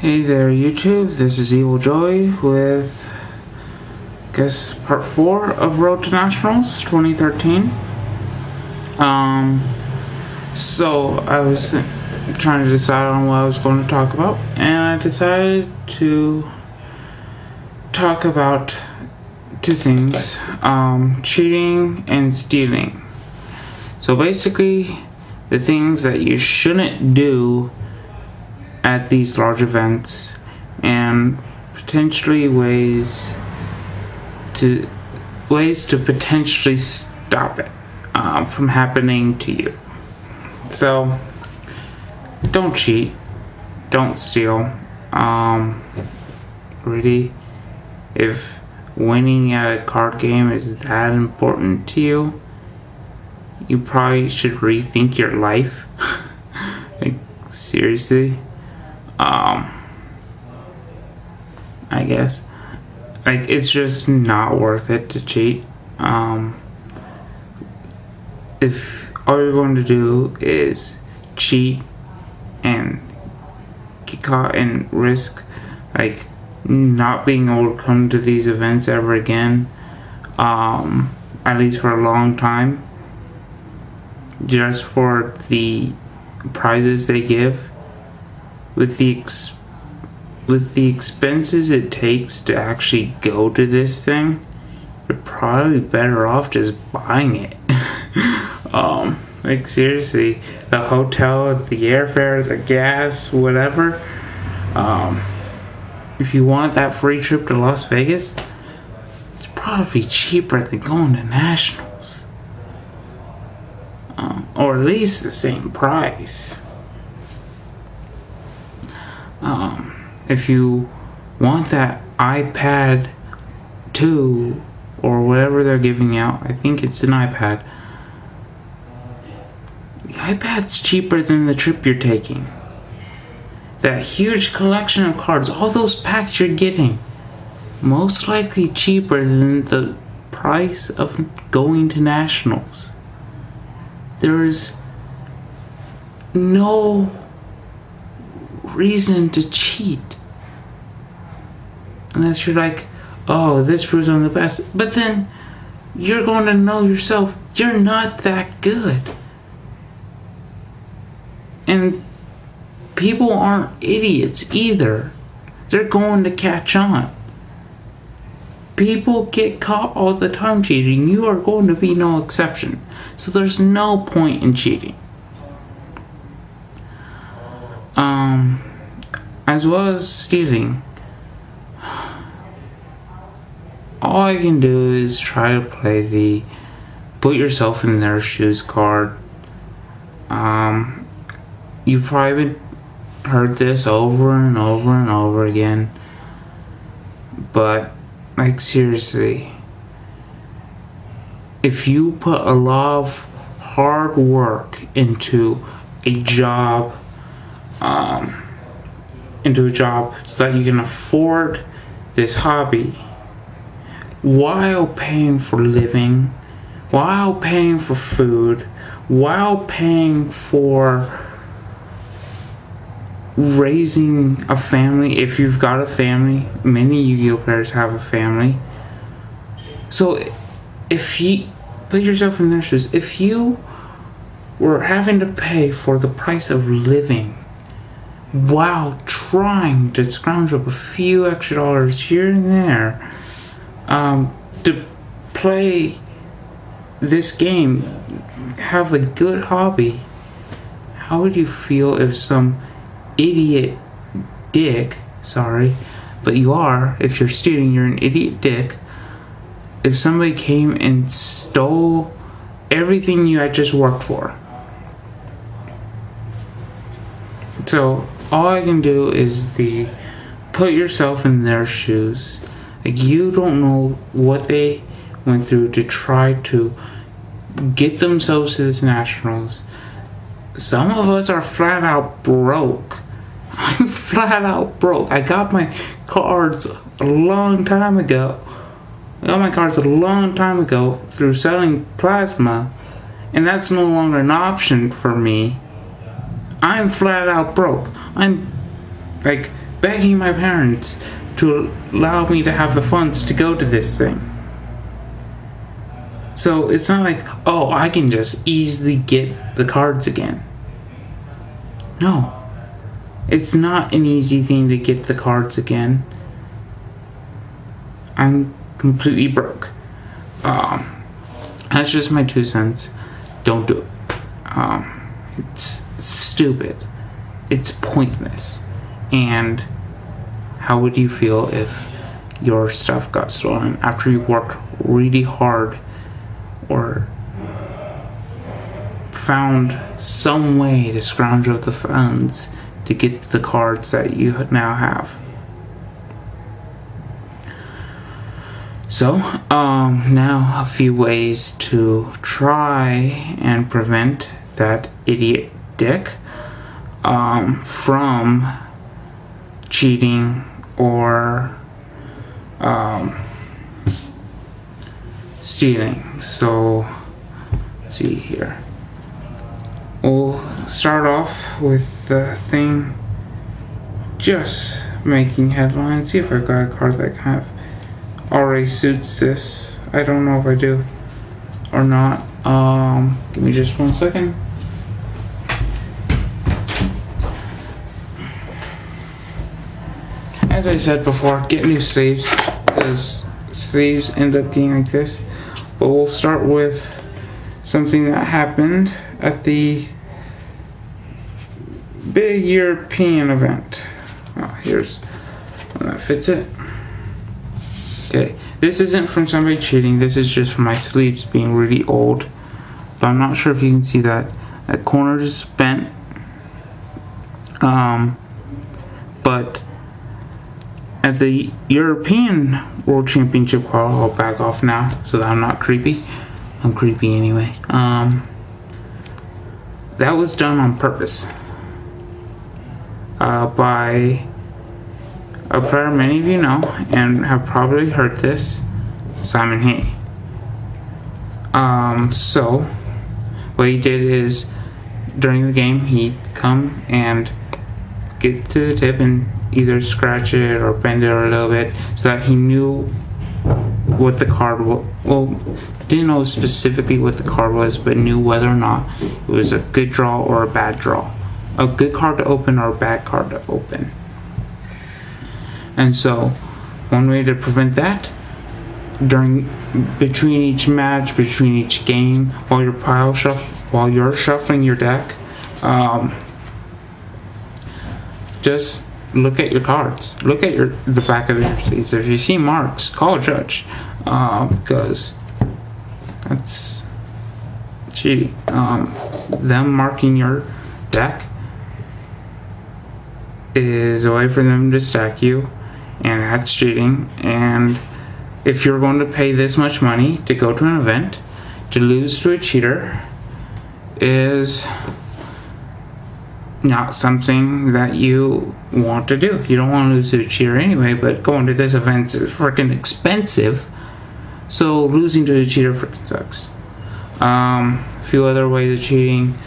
Hey there YouTube, this is Evil Joey with, I guess, part 4 of Road to Nationals 2013. So I was trying to decide on what I was going to talk about, and I decided to talk about two things, cheating and stealing. So basically, the things that you shouldn't do at these large events, and potentially ways to potentially stop it from happening to you. So don't cheat, don't steal. Really, if winning at a card game is that important to you, you probably should rethink your life. Like, seriously. I guess, like, it's just not worth it to cheat. If all you're going to do is cheat and get caught and risk, like, not being able to come to these events ever again, at least for a long time, just for the prizes they give, with the expenses it takes to actually go to this thing, you're probably better off just buying it. Like, seriously, the hotel, the airfare, the gas, whatever. If you want that free trip to Las Vegas, it's probably cheaper than going to Nationals. Or at least the same price. If you want that iPad 2 or whatever they're giving out, I think it's an iPad. The iPad's cheaper than the trip you're taking. That huge collection of cards, all those packs you're getting, most likely cheaper than the price of going to Nationals. There is no reason to cheat unless you're like, oh, this proves I'm the best. But then you're going to know yourself you're not that good. And people aren't idiots either. They're going to catch on. People get caught all the time cheating. You are going to be no exception. So there's no point in cheating. As well as stealing, all I can do is try to play the put yourself in their shoes card. You've probably heard this over and over and over again, but, like, seriously, if you put a lot of hard work into a job, so that you can afford this hobby while paying for living, while paying for food, while paying for raising a family, if you've got a family. Many Yu-Gi-Oh players have a family. So if you put yourself in their shoes, if you were having to pay for the price of living while trying to scrounge up a few extra dollars here and there to play this game, have a good hobby, how would you feel if some idiot dick, sorry, but you are, if you're stealing, you're an idiot dick, if somebody came and stole everything you had just worked for? So all I can do is put yourself in their shoes. Like, you don't know what they went through to try to get themselves to this Nationals. Some of us are flat out broke. I'm flat out broke. I got my cards a long time ago. Through selling plasma, and that's no longer an option for me. I'm flat out broke. I'm like begging my parents to allow me to have the funds to go to this thing. So it's not like, oh, I can just easily get the cards again. No. It's not an easy thing to get the cards again. I'm completely broke. That's just my 2 cents. Don't do it. It's stupid. It's pointless. And how would you feel if your stuff got stolen after you worked really hard or found some way to scrounge up the funds to get the cards that you now have? So, now a few ways to try and prevent that idiot Dick from cheating or stealing. So, let's see here. We'll start off with the thing just making headlines. See if I've got a card that kind of already suits this. I don't know if I do or not. Give me just 1 second. As I said before, get new sleeves because sleeves end up being like this. But we'll start with something that happened at the big European event. Here's one that fits it. Okay, this isn't from somebody cheating. This is just from my sleeves being really old. But I'm not sure if you can see that. That corner is bent. But at the European World Championship qual, I'll back off now so that I'm not creepy. I'm creepy anyway. That was done on purpose by a player many of you know and have probably heard this, Simon Hay. So what he did is during the game he'd come and get to the tip and either scratch it or bend it a little bit so that he knew what the card was. Well, didn't know specifically what the card was, but knew whether or not it was a good draw or a bad draw, a good card to open or a bad card to open. And so one way to prevent that, between each match, between each game, while you're shuffling your deck, just look at your cards. Look at the back of your sleeves. If you see marks, call a judge, because that's cheating. Them marking your deck is a way for them to stack you, and that's cheating. And if you're going to pay this much money to go to an event, to lose to a cheater is not something that you want to do. You don't want to lose to a cheater anyway, but going to this event is freaking expensive, so losing to a cheater freaking sucks. A few other ways of cheating.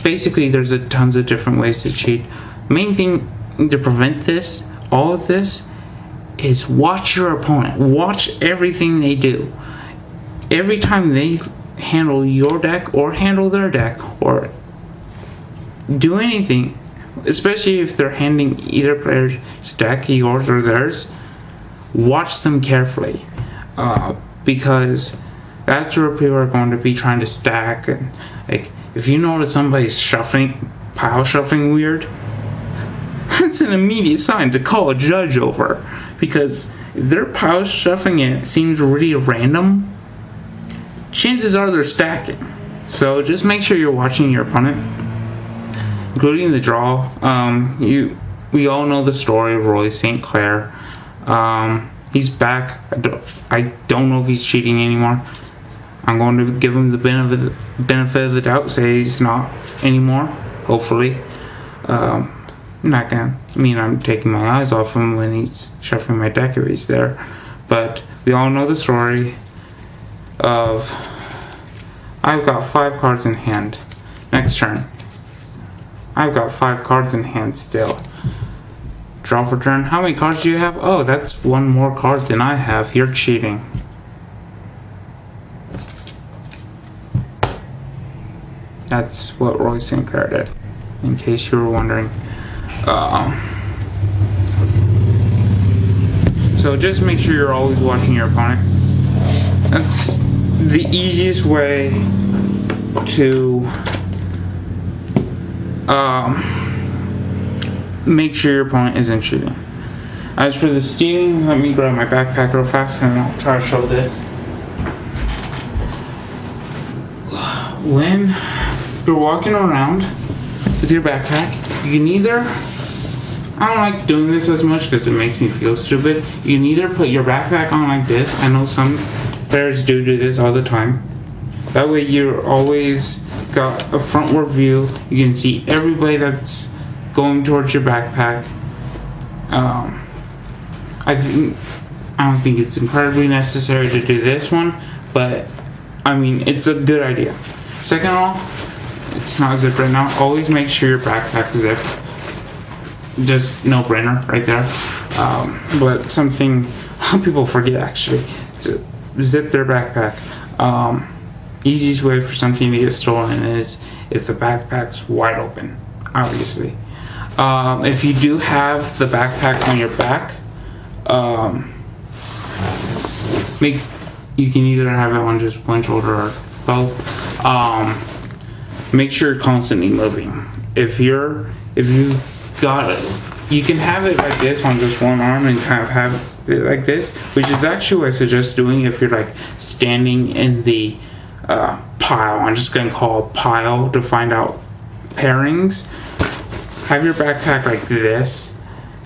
Basically there's tons of different ways to cheat. Main thing to prevent this, all of this, is watch your opponent. Watch everything they do. Every time they handle your deck or handle their deck or do anything, especially if they're handing either player's deck, yours or theirs, watch them carefully, because that's where people are going to be trying to stack. And like, if you notice somebody's pile shuffling weird, that's an immediate sign to call a judge over, because if they're pile shuffling and it seems really random, chances are they're stacking. So just make sure you're watching your opponent, including the draw. We all know the story of Roy St. Clair. He's back. I don't know if he's cheating anymore. I'm going to give him the benefit of the doubt, say he's not anymore, hopefully. I'm not gonna mean I'm taking my eyes off him when he's shuffling my deck if he's there. But we all know the story of I've got 5 cards in hand. Next turn. I've got 5 cards in hand still. Draw for turn. How many cards do you have? Oh, that's one more card than I have. You're cheating. That's what Roy Sinclair did, in case you were wondering. So just make sure you're always watching your opponent. That's the easiest way to make sure your opponent isn't cheating. As for the stealing, let me grab my backpack real fast and I'll try to show this. When you're walking around with your backpack, you can either, I don't like doing this as much because it makes me feel stupid, you can either put your backpack on like this. I know some players do this all the time. That way you're always got a frontward view. You can see everybody that's going towards your backpack. I don't think it's incredibly necessary to do this one, but I mean, it's a good idea. Second of all, it's not zipped right now. Always make sure your backpack is zipped. Just no brainer right there. But something people forget actually, to zip their backpack. Easiest way for something to get stolen is if the backpack's wide open, obviously. If you do have the backpack on your back, you can either have it on just one shoulder or both. Make sure you're constantly moving. If you got it, you can have it like this on just one arm and kind of have it like this, which is actually what I suggest doing if you're like standing in the pile. I'm just gonna call it pile to find out pairings. Have your backpack like this,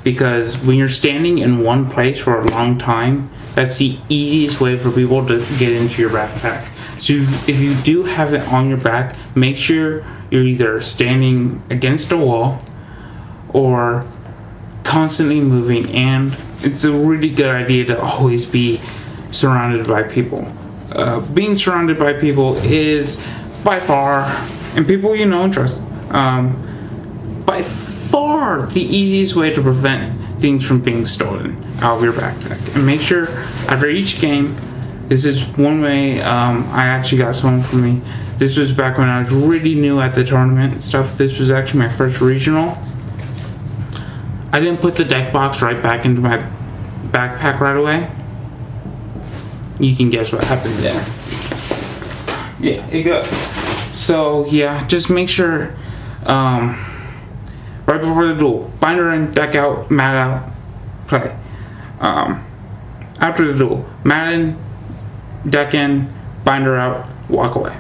because when you're standing in one place for a long time, that's the easiest way for people to get into your backpack. So if you do have it on your back, make sure you're either standing against a wall or constantly moving, and it's a really good idea to always be surrounded by people. Being surrounded by people is by far, and people you know and trust, by far the easiest way to prevent things from being stolen out of your backpack. And make sure after each game, this is one way I actually got someone for me. This was back when I was really new at the tournament and stuff. This was actually my first regional. I didn't put the deck box right back into my backpack right away. You can guess what happened there. Yeah, it got. So yeah, just make sure right before the duel, binder in, deck out, mat out, play. After the duel, mat in, deck in, binder out, walk away.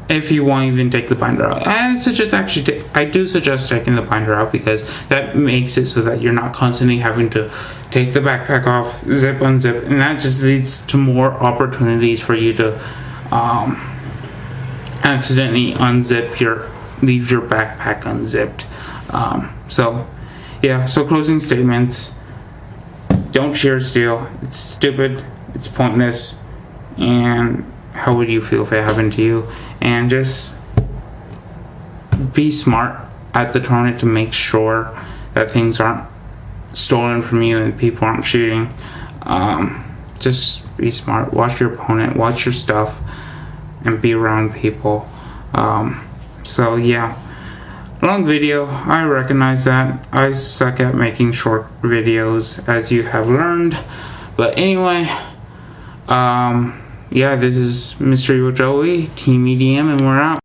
If you won't even take the binder out, I do suggest taking the binder out, because that makes it so that you're not constantly having to take the backpack off, zip, unzip, and that just leads to more opportunities for you to accidentally leave your backpack unzipped. So yeah, so closing statements: don't share steal. It's stupid, it's pointless, and how would you feel if it happened to you? And just be smart at the tournament to make sure that things aren't stolen from you and people aren't cheating. Just be smart, watch your opponent, watch your stuff, and be around people. So yeah, long video, I recognize that. I suck at making short videos, as you have learned. But anyway, yeah, this is Mystery with Joey, Team EDM, and we're out.